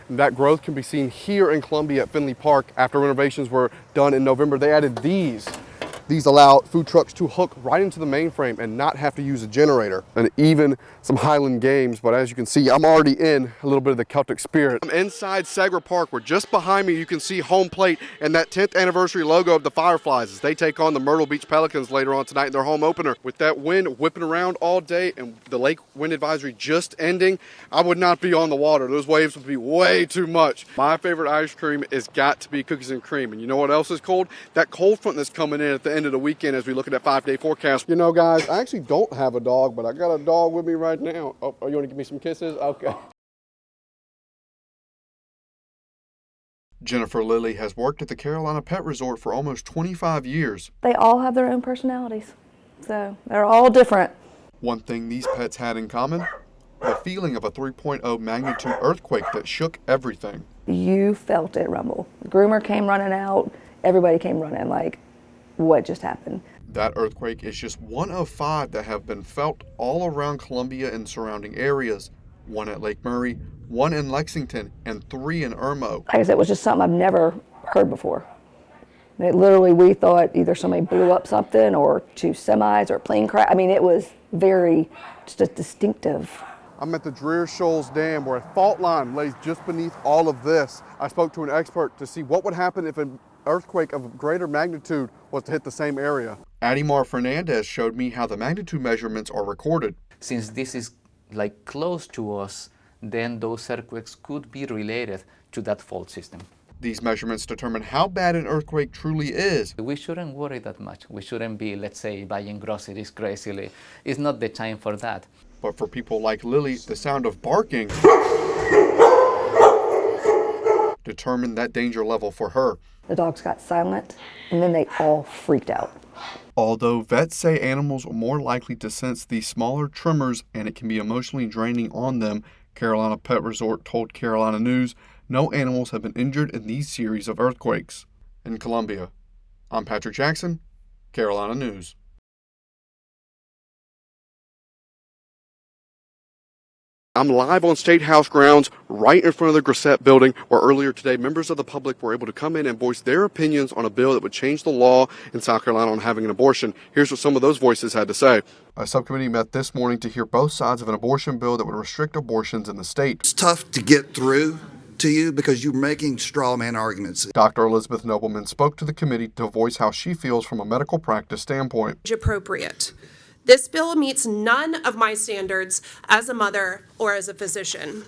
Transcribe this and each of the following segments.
And that growth can be seen here in Columbia at Finley Park. After renovations were done in November, they added these. These allow food trucks to hook right into the mainframe and not have to use a generator. And even some Highland games, but as you can see, I'm already in a little bit of the Celtic spirit. I'm inside Segra Park, where just behind me you can see home plate and that 10th anniversary logo of the Fireflies as they take on the Myrtle Beach Pelicans later on tonight in their home opener. With that wind whipping around all day and the lake wind advisory just ending, I would not be on the water. Those waves would be way too much. My favorite ice cream has got to be cookies and cream. And you know what else is cold? That cold front that's coming in at the end of the weekend as we look at that 5-day forecast. You know, guys, I actually don't have a dog, but I got a dog with me right now. Oh, you want to give me some kisses? Okay. Jennifer Lilly has worked at the Carolina Pet Resort for almost 25 years. They all have their own personalities, so they're all different. One thing these pets had in common, the feeling of a 3.0 magnitude earthquake that shook everything. You felt it rumble. The groomer came running out, everybody came running like, what just happened? That earthquake is just one of 5 that have been felt all around Columbia and surrounding areas. 1 at Lake Murray, 1 in Lexington, and 3 in Irmo. Like I said, it was just something I've never heard before. It literally, we thought either somebody blew up something or 2 semis or a plane crash. I mean, it was very just a distinctive. I'm at the Dreher Shoals Dam, where a fault line lays just beneath all of this. I spoke to an expert to see what would happen if an earthquake of greater magnitude was to hit the same area. Adimar Fernandez showed me how the magnitude measurements are recorded. Since this is like close to us, then those earthquakes could be related to that fault system. These measurements determine how bad an earthquake truly is. We shouldn't worry that much. We shouldn't be, let's say, buying groceries crazily. It's not the time for that. But for people like Lily, the sound of barking determined that danger level for her. The dogs got silent, and then they all freaked out. Although vets say animals are more likely to sense these smaller tremors and it can be emotionally draining on them, Carolina Pet Resort told Carolina News no animals have been injured in these series of earthquakes. In Columbia, I'm Patrick Jackson, Carolina News. I'm live on State House grounds right in front of the Grissett building, where earlier today members of the public were able to come in and voice their opinions on a bill that would change the law in South Carolina on having an abortion. Here's what some of those voices had to say. A subcommittee met this morning to hear both sides of an abortion bill that would restrict abortions in the state. It's tough to get through to you because you're making straw man arguments. Dr. Elizabeth Nobleman spoke to the committee to voice how she feels from a medical practice standpoint. Appropriate. This bill meets none of my standards as a mother or as a physician.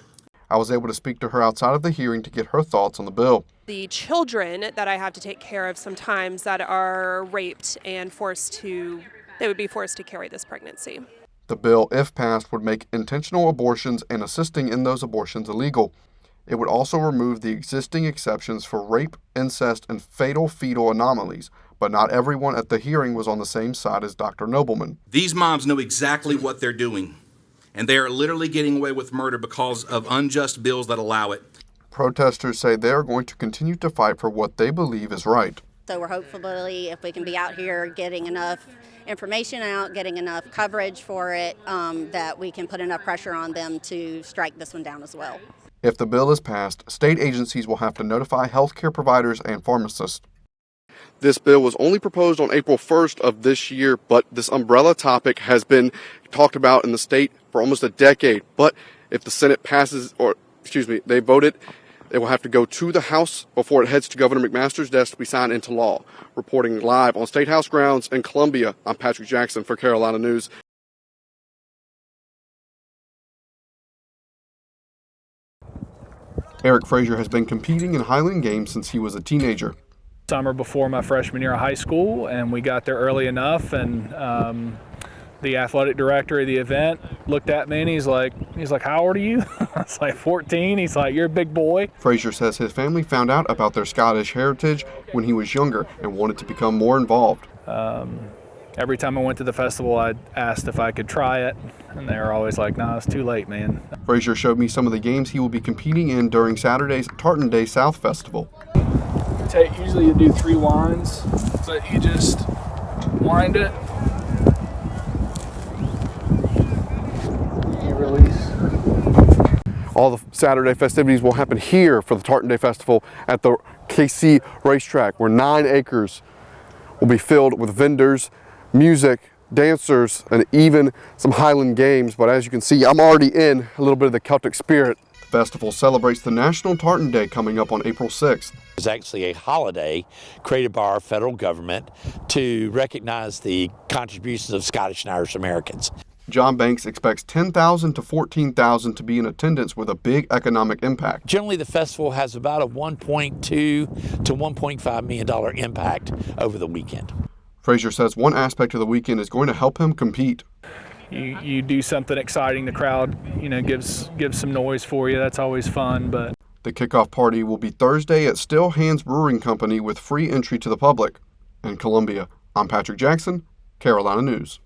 I was able to speak to her outside of the hearing to get her thoughts on the bill. The children that I have to take care of sometimes that are raped and they would be forced to carry this pregnancy. The bill, if passed, would make intentional abortions and assisting in those abortions illegal. It would also remove the existing exceptions for rape, incest, and fatal fetal anomalies. But not everyone at the hearing was on the same side as Dr. Nobleman. These moms know exactly what they're doing, and they are literally getting away with murder because of unjust bills that allow it. Protesters say they are going to continue to fight for what they believe is right. So we're hopefully, if we can be out here getting enough information out, getting enough coverage for it, that we can put enough pressure on them to strike this one down as well. If the bill is passed, state agencies will have to notify healthcare providers and pharmacists. This bill was only proposed on April 1st of this year, but this umbrella topic has been talked about in the state for almost a decade. But if the Senate passes, they vote it, it will have to go to the House before it heads to Governor McMaster's desk to be signed into law. Reporting live on State House grounds in Columbia, I'm Patrick Jackson for Carolina News. Eric Frazier has been competing in Highland games since he was a teenager. Summer before my freshman year of high school, and we got there early enough, and the athletic director of the event looked at me and he's like, how old are you? I was like 14. He's like, you're a big boy. Frazier says his family found out about their Scottish heritage when he was younger and wanted to become more involved. Every time I went to the festival, I asked if I could try it, and they were always like, nah, it's too late, man. Frazier showed me some of the games he will be competing in during Saturday's Tartan Day South Festival. Usually you do 3 winds, but you just wind it, you release. All the Saturday festivities will happen here for the Tartan Day Festival at the KC Racetrack, where 9 acres will be filled with vendors, music, dancers, and even some Highland games. But as you can see, I'm already in a little bit of the Celtic spirit. The festival celebrates the National Tartan Day coming up on April 6th. It's actually a holiday created by our federal government to recognize the contributions of Scottish and Irish Americans. John Banks expects 10,000 to 14,000 to be in attendance with a big economic impact. Generally, the festival has about a $1.2 to $1.5 million impact over the weekend. Frazier says one aspect of the weekend is going to help him compete. You do something exciting, the crowd, gives some noise for you. That's always fun. But the kickoff party will be Thursday at Still Hands Brewing Company with free entry to the public. In Columbia, I'm Patrick Jackson, Carolina News.